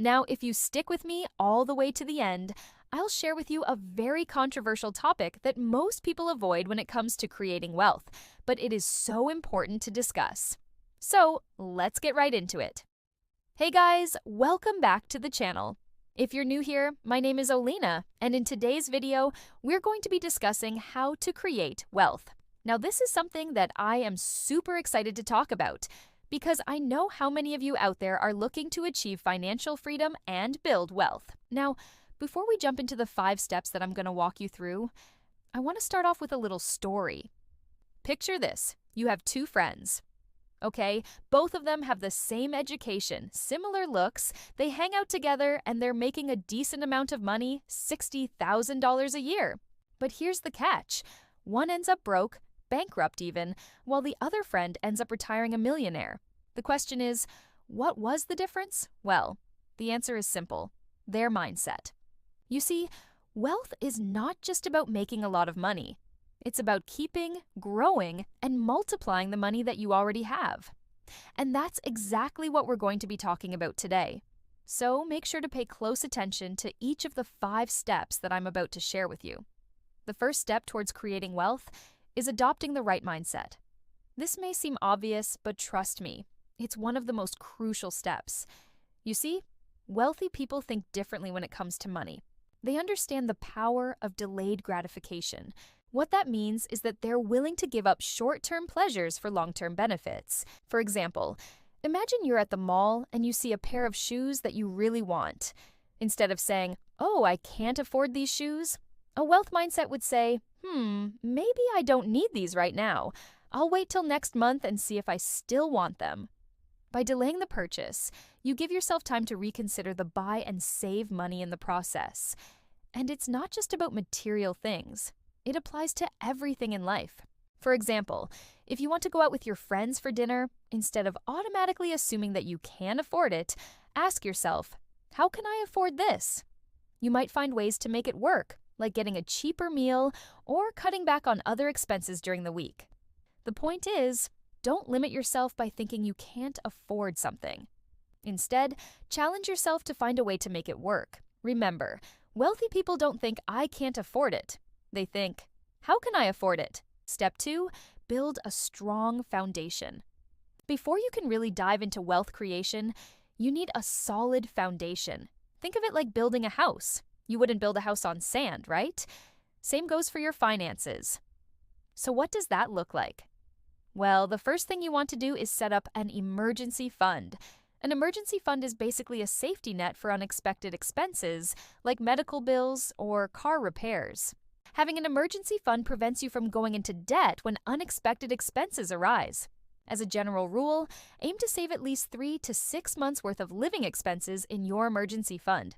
Now, if you stick with me all the way to the end, I'll share with you a very controversial topic that most people avoid when it comes to creating wealth, but it is so important to discuss. So, let's get right into it. Hey guys, welcome back to the channel. If you're new here, my name is Olena, and in today's video, we're going to be discussing how to create wealth. Now, this is something that I am super excited to talk about because I know how many of you out there are looking to achieve financial freedom and build wealth. Now, before we jump into the 5 steps that I'm going to walk you through, I want to start off with a little story. Picture this. You have 2 friends. Okay, both of them have the same education, similar looks, they hang out together, and they're making a decent amount of money, $60,000 a year. But here's the catch. One ends up broke, bankrupt even, while the other friend ends up retiring a millionaire. The question is, what was the difference? Well, the answer is simple. Their mindset. You see, wealth is not just about making a lot of money. It's about keeping, growing, and multiplying the money that you already have. And that's exactly what we're going to be talking about today. So make sure to pay close attention to each of the 5 steps that I'm about to share with you. The first step towards creating wealth is adopting the right mindset. This may seem obvious, but trust me, it's one of the most crucial steps. You see, wealthy people think differently when it comes to money. They understand the power of delayed gratification. What that means is that they're willing to give up short-term pleasures for long-term benefits. For example, imagine you're at the mall and you see a pair of shoes that you really want. Instead of saying, "Oh, I can't afford these shoes," a wealth mindset would say, maybe I don't need these right now. I'll wait till next month and see if I still want them. By delaying the purchase, you give yourself time to reconsider the buy and save money in the process. And it's not just about material things. It applies to everything in life. For example, if you want to go out with your friends for dinner, instead of automatically assuming that you can afford it, ask yourself, how can I afford this? You might find ways to make it work, like getting a cheaper meal or cutting back on other expenses during the week. The point is, don't limit yourself by thinking you can't afford something. Instead, challenge yourself to find a way to make it work. Remember, wealthy people don't think I can't afford it. They think, how can I afford it? Step 2, build a strong foundation. Before you can really dive into wealth creation, you need a solid foundation. Think of it like building a house. You wouldn't build a house on sand, right? Same goes for your finances. So what does that look like? Well, the first thing you want to do is set up an emergency fund. An emergency fund is basically a safety net for unexpected expenses, like medical bills or car repairs. Having an emergency fund prevents you from going into debt when unexpected expenses arise. As a general rule, aim to save at least 3 to 6 months' worth of living expenses in your emergency fund.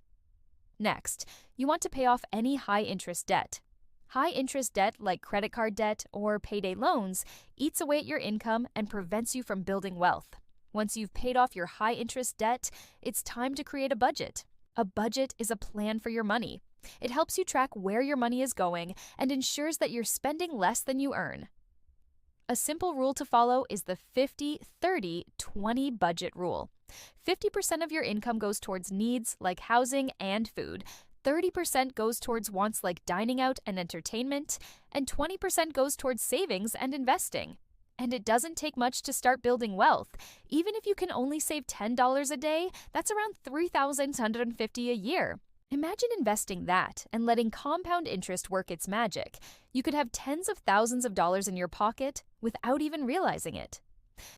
Next, you want to pay off any high-interest debt. High-interest debt like credit card debt or payday loans eats away at your income and prevents you from building wealth. Once you've paid off your high-interest debt, it's time to create a budget. A budget is a plan for your money. It helps you track where your money is going and ensures that you're spending less than you earn. A simple rule to follow is the 50-30-20 budget rule. 50% of your income goes towards needs like housing and food, 30% goes towards wants like dining out and entertainment, and 20% goes towards savings and investing. And it doesn't take much to start building wealth. Even if you can only save $10 a day, that's around $3,150 a year. Imagine investing that and letting compound interest work its magic. You could have tens of thousands of dollars in your pocket without even realizing it.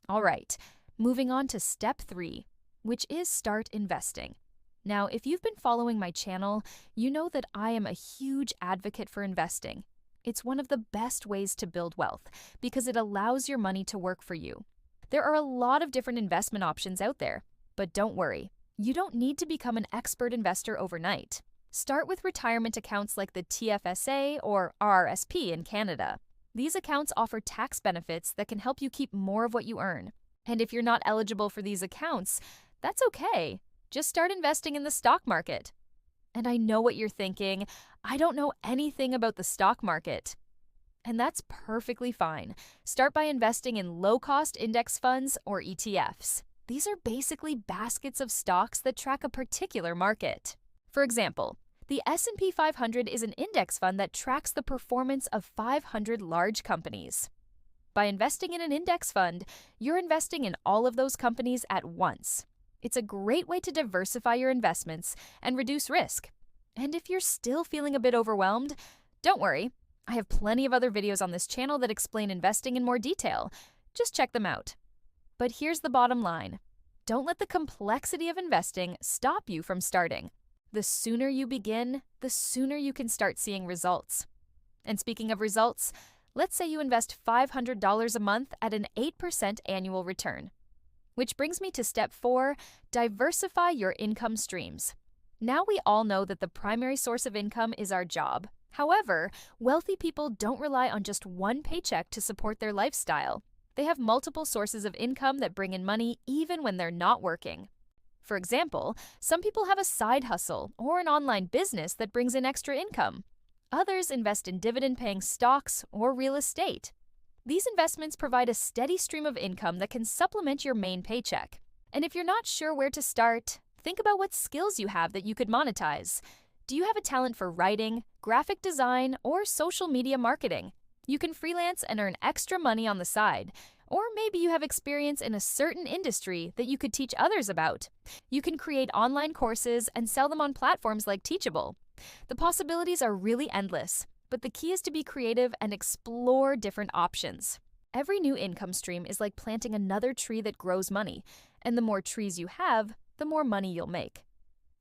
All right, moving on to step 3, which is start investing. Now, if you've been following my channel, you know that I am a huge advocate for investing. It's one of the best ways to build wealth because it allows your money to work for you. There are a lot of different investment options out there, but don't worry. You don't need to become an expert investor overnight. Start with retirement accounts like the TFSA or RRSP in Canada. These accounts offer tax benefits that can help you keep more of what you earn. And if you're not eligible for these accounts, that's okay. Just start investing in the stock market. And I know what you're thinking. I don't know anything about the stock market. And that's perfectly fine. Start by investing in low-cost index funds or ETFs. These are basically baskets of stocks that track a particular market. For example, the S&P 500 is an index fund that tracks the performance of 500 large companies. By investing in an index fund, you're investing in all of those companies at once. It's a great way to diversify your investments and reduce risk. And if you're still feeling a bit overwhelmed, don't worry. I have plenty of other videos on this channel that explain investing in more detail. Just check them out. But here's the bottom line. Don't let the complexity of investing stop you from starting. The sooner you begin, the sooner you can start seeing results. And speaking of results, let's say you invest $500 a month at an 8% annual return. Which brings me to step 4, diversify your income streams. Now we all know that the primary source of income is our job. However, wealthy people don't rely on just one paycheck to support their lifestyle. They have multiple sources of income that bring in money even when they're not working. For example, some people have a side hustle or an online business that brings in extra income. Others invest in dividend-paying stocks or real estate. These investments provide a steady stream of income that can supplement your main paycheck. And if you're not sure where to start, think about what skills you have that you could monetize. Do you have a talent for writing, graphic design, or social media marketing? You can freelance and earn extra money on the side. Or maybe you have experience in a certain industry that you could teach others about. You can create online courses and sell them on platforms like Teachable. The possibilities are really endless, but the key is to be creative and explore different options. Every new income stream is like planting another tree that grows money, and the more trees you have, the more money you'll make.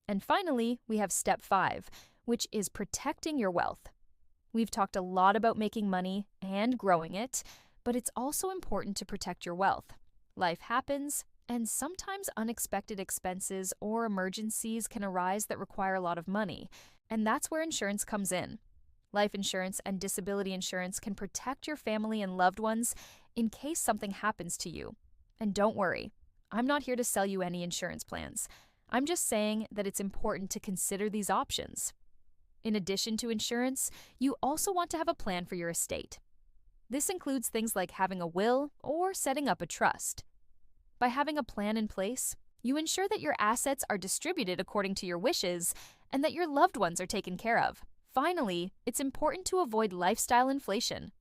And finally, we have step 5, which is protecting your wealth. We've talked a lot about making money and growing it, but it's also important to protect your wealth. Life happens, and sometimes unexpected expenses or emergencies can arise that require a lot of money, and that's where insurance comes in. Life insurance and disability insurance can protect your family and loved ones in case something happens to you. And don't worry, I'm not here to sell you any insurance plans. I'm just saying that it's important to consider these options. In addition to insurance, you also want to have a plan for your estate. This includes things like having a will or setting up a trust. By having a plan in place, you ensure that your assets are distributed according to your wishes and that your loved ones are taken care of. Finally, it's important to avoid lifestyle inflation.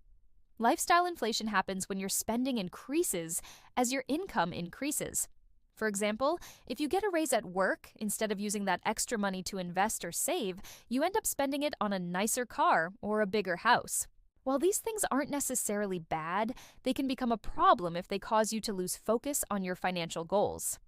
Lifestyle inflation happens when your spending increases as your income increases. For example, if you get a raise at work, instead of using that extra money to invest or save, you end up spending it on a nicer car or a bigger house. While these things aren't necessarily bad, they can become a problem if they cause you to lose focus on your financial goals.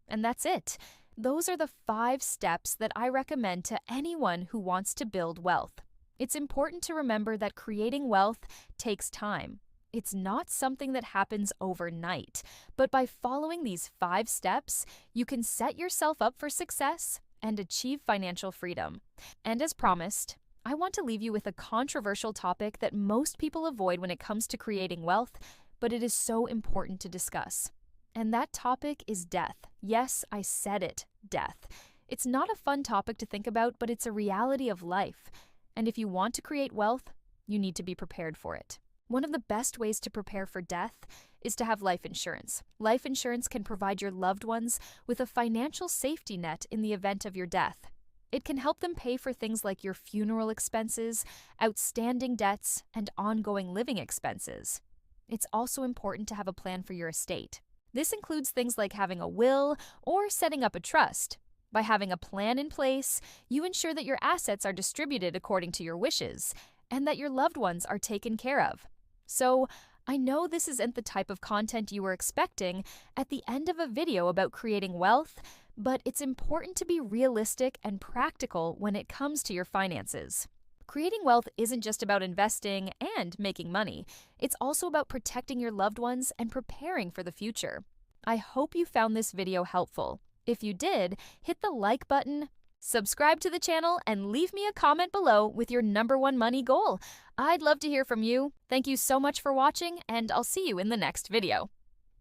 And that's it. Those are the 5 steps that I recommend to anyone who wants to build wealth. It's important to remember that creating wealth takes time. It's not something that happens overnight, but by following these 5 steps, you can set yourself up for success and achieve financial freedom. And as promised, I want to leave you with a controversial topic that most people avoid when it comes to creating wealth, but it is so important to discuss. And that topic is death. Yes, I said it, death. It's not a fun topic to think about, but it's a reality of life. And if you want to create wealth, you need to be prepared for it. One of the best ways to prepare for death is to have life insurance. Life insurance can provide your loved ones with a financial safety net in the event of your death. It can help them pay for things like your funeral expenses, outstanding debts, and ongoing living expenses. It's also important to have a plan for your estate. This includes things like having a will or setting up a trust. By having a plan in place, you ensure that your assets are distributed according to your wishes and that your loved ones are taken care of. So, I know this isn't the type of content you were expecting at the end of a video about creating wealth, but it's important to be realistic and practical when it comes to your finances. Creating wealth isn't just about investing and making money. It's also about protecting your loved ones and preparing for the future. I hope you found this video helpful. If you did, hit the like button, subscribe to the channel, and leave me a comment below with your #1 money goal. I'd love to hear from you. Thank you so much for watching, and I'll see you in the next video.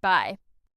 Bye.